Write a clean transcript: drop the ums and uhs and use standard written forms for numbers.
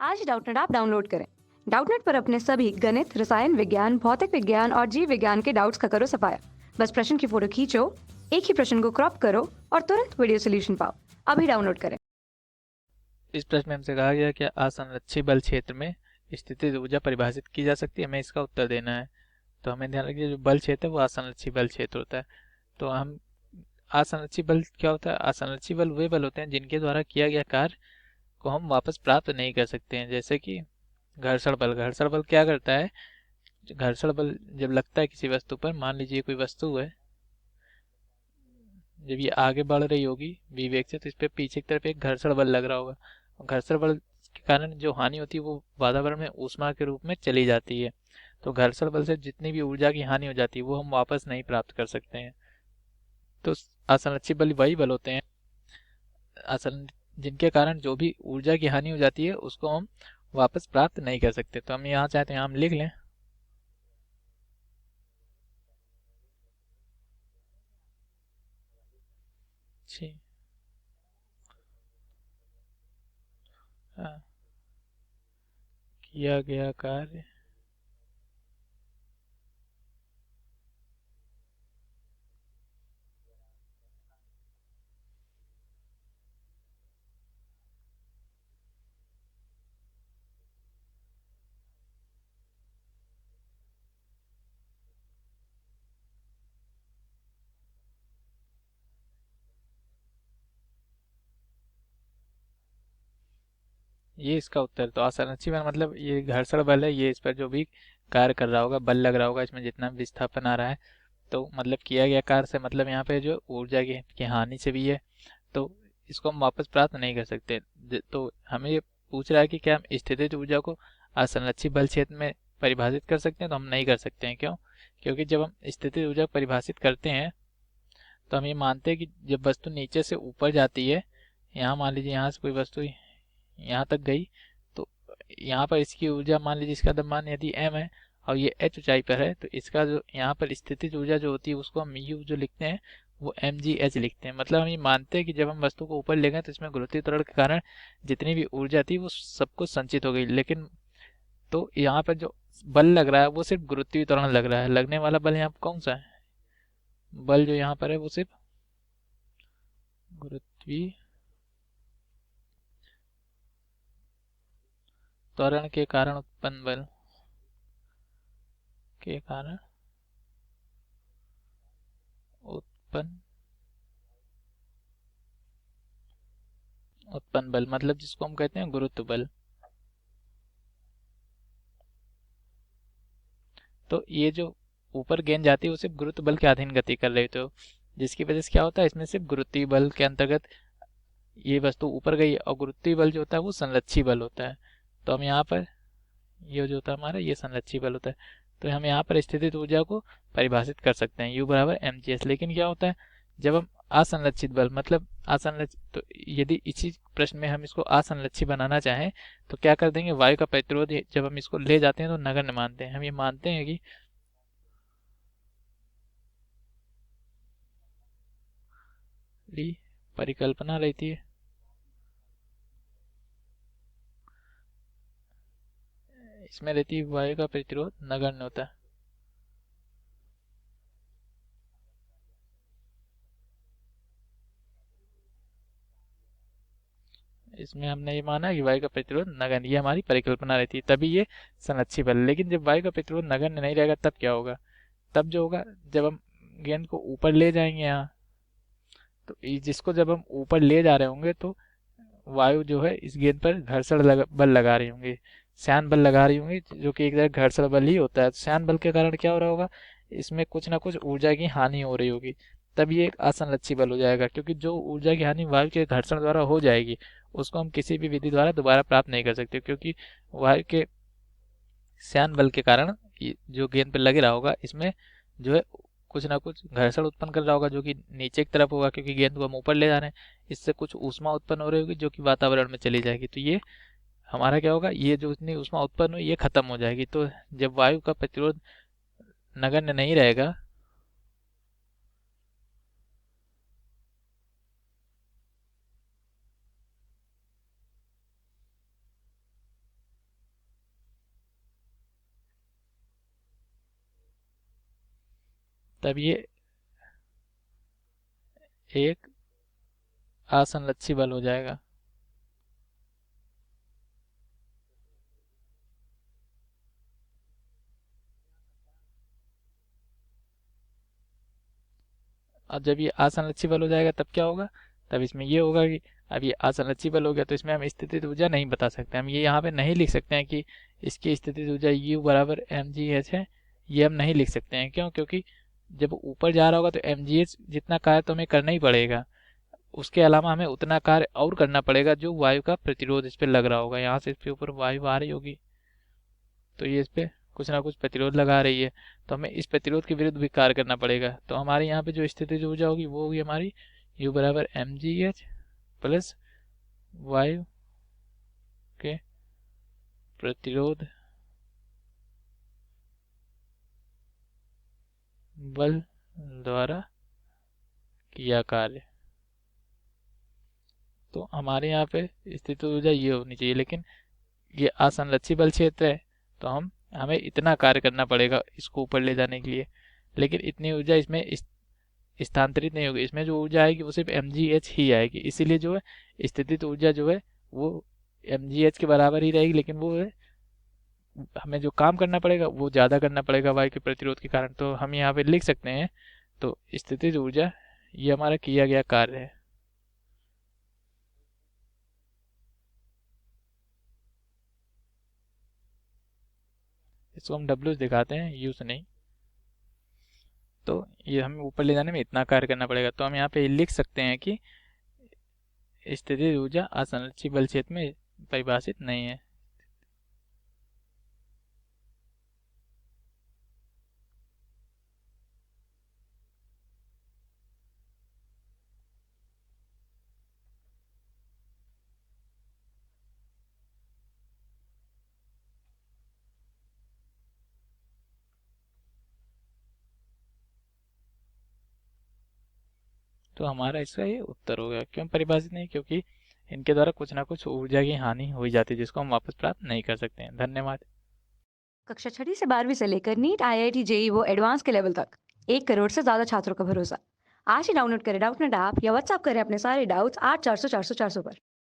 आज Doubtnut app download करें। Doubtnut पर अपने सभी गणित, रसायन विज्ञान, भौतिक विज्ञान और जीव विज्ञान के डाउट्स का करो सफाया। बस प्रश्न की फोटो खींचो, एक ही प्रश्न को क्रॉप करो और तुरंत वीडियो सोल्यूशन पाओ। अभी डाउनलोड करें। इस प्रश्न में हमसे कहा गया कि असंरक्षित बल क्षेत्र में स्थितिज ऊर्जा परिभाषित की जा सकती है। हमें इसका उत्तर देना है। तो हमें ध्यान रखिए, जो बल क्षेत्र है वो असंरक्षित बल क्षेत्र होता है। तो हम असंरक्षित बल क्या होता है? असंरक्षित बल वे बल होते हैं जिनके द्वारा किया गया कार्य को हम वापस प्राप्त नहीं कर सकते हैं। जैसे कि घर्षण बल। घर्षण बल क्या करता है? घर्षण बल जब लगता है किसी वस्तु पर, मान लीजिए कोई वस्तु है, जब ये आगे बढ़ रही होगी v वेग से, तो इस पे पीछे की तरफ एक घर्षण बल लग रहा होगा। और घर्षण बल के कारण जो हानि होती है वो वातावरण में ऊष्मा के रूप में चली जाती है। तो घर्षण बल से जितनी भी ऊर्जा की हानि हो जाती है वो हम वापस नहीं प्राप्त कर सकते हैं। तो असंरक्षित बल वही बल होते हैं असन जिनके कारण जो भी ऊर्जा की हानि हो जाती है उसको हम वापस प्राप्त नहीं कर सकते। तो हम यहाँ चाहते हैं हम लिख लें जी। हाँ, किया गया कार्य ये इसका उत्तर। तो असंरक्षित बल मतलब ये घर्षण बल है, ये इस पर जो भी कार्य कर रहा होगा, बल लग रहा होगा, इसमें जितना भी विस्थापन आ रहा है, तो मतलब किया गया कार्य से मतलब यहाँ पे जो ऊर्जा की हानि से भी है। तो इसको हम वापस प्राप्त नहीं कर सकते। तो हमें ये पूछ रहा है कि क्या हम स्थितिज ऊर्जा को असंरक्षित बल क्षेत्र में परिभाषित कर सकते हैं? तो हम नहीं कर सकते हैं। क्यों? क्योंकि जब हम स्थितिज ऊर्जा को परिभाषित करते हैं तो हम ये मानते हैं कि जब वस्तु नीचे से ऊपर जाती है, यहाँ मान लीजिए यहाँ से कोई वस्तु यहाँ तक गई, तो यहाँ पर इसकी ऊर्जा मान लीजिए, इसका द्रव्यमान यदि m है और ये h ऊंचाई पर है, तो इसका जो यहाँ पर स्थितिज ऊर्जा जो होती है उसको हम u जो लिखते हैं वो mgh लिखते हैं। मतलब हम ये मानते हैं कि जब हम वस्तु को ऊपर ले गए तो इसमें गुरुत्वीय त्वरण के कारण जितनी भी ऊर्जा थी वो सब कुछ संचित हो गई। लेकिन तो यहाँ पर जो बल लग रहा है वो सिर्फ गुरुत्वीय त्वरण लग रहा है। लगने वाला बल यहाँ पर कौन सा है? बल जो यहाँ पर है वो सिर्फ गुरुत्वीय त्वरण के कारण उत्पन्न बल के कारण उत्पन्न उत्पन्न बल, मतलब जिसको हम कहते हैं गुरुत्व बल। तो ये जो ऊपर गेंद जाती है वो सिर्फ गुरुत्व बल के अधीन गति कर रही, तो जिसकी वजह से क्या होता है, इसमें सिर्फ गुरुत्वीय बल के अंतर्गत ये वस्तु ऊपर गई, और गुरुत्वीय बल जो होता है वो संरक्षी बल होता है। तो हम यहाँ पर ये जो होता है हमारा, ये संरक्षी बल होता है। तो हम यहाँ पर स्थितिज ऊर्जा को परिभाषित कर सकते हैं U बराबर mgs। लेकिन क्या होता है जब हम असंरक्षित बल मतलब असंरक्षित, तो यदि इसी प्रश्न में हम इसको असंरक्षित बनाना चाहें तो क्या कर देंगे, वायु का प्रतिरोध जब हम इसको ले जाते हैं तो नगण्य मानते हैं। हम ये मानते हैं कि परिकल्पना रहती है, इसमें रहती है वायु का प्रतिरोध नगण्य होता है। इसमें हमने ये माना कि वायु का प्रतिरोध नगण्य, ये हमारी परिकल्पना रहती है, तभी ये संरक्षित बल। लेकिन जब वायु का प्रतिरोध नगण्य नहीं रहेगा तब क्या होगा? तब जो होगा, जब हम गेंद को ऊपर ले जाएंगे यहाँ, तो जिसको जब हम ऊपर ले जा रहे होंगे तो वायु जो है इस गेंद पर बल लगा रही होंगी, श्यान बल लगा रही होंगी, जो कि एक तरह घर्षण बल ही होता है। तो श्यान बल के कारण क्या हो रहा होगा, इसमें कुछ ना कुछ ऊर्जा की हानि हो रही होगी, तब ये एक असंरक्षित बल हो जाएगा। क्योंकि जो ऊर्जा की हानि वायु के घर्षण द्वारा हो जाएगी उसको हम किसी भी विधि द्वारा दोबारा प्राप्त नहीं कर सकते, क्योंकि वायु के श्यान बल के कारण जो गेंद पे लग रहा होगा इसमें जो है कुछ ना कुछ घर्षण उत्पन्न कर रहा होगा, जो कि नीचे की तरफ होगा, क्योंकि गेंद को हम ऊपर ले जा रहे हैं। इससे कुछ ऊष्मा उत्पन्न हो रही होगी जो कि वातावरण में चली जाएगी। तो ये हमारा क्या होगा, ये जो इतनी ऊष्मा उत्पन्न हुई ये खत्म हो जाएगी। तो जब वायु का प्रतिरोध नगण्य नहीं रहेगा, तब ये एक असंलक्षी बल हो जाएगा। और जब ये असंरक्षी बल हो जाएगा तब क्या होगा, तब इसमें ये होगा कि अब ये असंरक्षी बल हो गया तो इसमें हम स्थितिज ऊर्जा नहीं बता सकते, हम ये यहाँ पे नहीं लिख सकते हैं कि इसकी स्थितिज ऊर्जा U बराबर mgh है। ये हम नहीं लिख सकते हैं, क्यों? क्योंकि जब ऊपर जा रहा होगा तो mgh जितना कार्य तो हमें करना ही पड़ेगा, उसके अलावा हमें उतना कार्य और करना पड़ेगा जो वायु का प्रतिरोध इस पर लग रहा होगा। यहाँ से इसके ऊपर वायु आ रही होगी तो ये इस पे कुछ ना कुछ प्रतिरोध लगा रही है, तो हमें इस प्रतिरोध के विरुद्ध भी कार्य करना पड़ेगा। तो हमारे यहाँ पे जो स्थितिज ऊर्जा होगी वो होगी हमारी U बराबर mgh प्लस वायु के प्रतिरोध बल द्वारा किया कार्य। तो हमारे यहाँ पे स्थितिज ऊर्जा ये होनी चाहिए, लेकिन ये असंरक्षी बल क्षेत्र है तो हमें इतना कार्य करना पड़ेगा इसको ऊपर ले जाने के लिए, लेकिन इतनी ऊर्जा इसमें स्थानांतरित नहीं होगी। इसमें जो ऊर्जा आएगी वो सिर्फ mgh ही आएगी, इसीलिए जो है स्थितिज ऊर्जा जो है वो mgh के बराबर ही रहेगी, लेकिन वो है हमें जो काम करना पड़ेगा वो ज़्यादा करना पड़ेगा वायु के प्रतिरोध के कारण। तो हम यहाँ पे लिख सकते हैं, तो स्थितिज ऊर्जा ये हमारा किया गया कार्य है। इसको हम W दिखाते हैं, U से नहीं। तो ये हमें ऊपर ले जाने में इतना कार्य करना पड़ेगा, तो हम यहाँ पे लिख सकते हैं कि स्थितिज ऊर्जा असंरक्षी बल क्षेत्र में परिभाषित नहीं है। तो हमारा इसका ये उत्तर हो गया। क्यों परिभाषित नहीं? क्योंकि इनके द्वारा कुछ ना कुछ ऊर्जा की हानि हो जाती है जिसको हम वापस प्राप्त नहीं कर सकते हैं। धन्यवाद। कक्षा 6ठी से 12वीं से लेकर नीट, IIT, JEE वो एडवांस के लेवल तक 1 करोड़ से ज्यादा छात्रों का भरोसा। आज ही डाउनलोड करें डाउटनेट ऐप या व्हाट्सएप करें अपने सारे डाउट्स 8400 400 400 पर।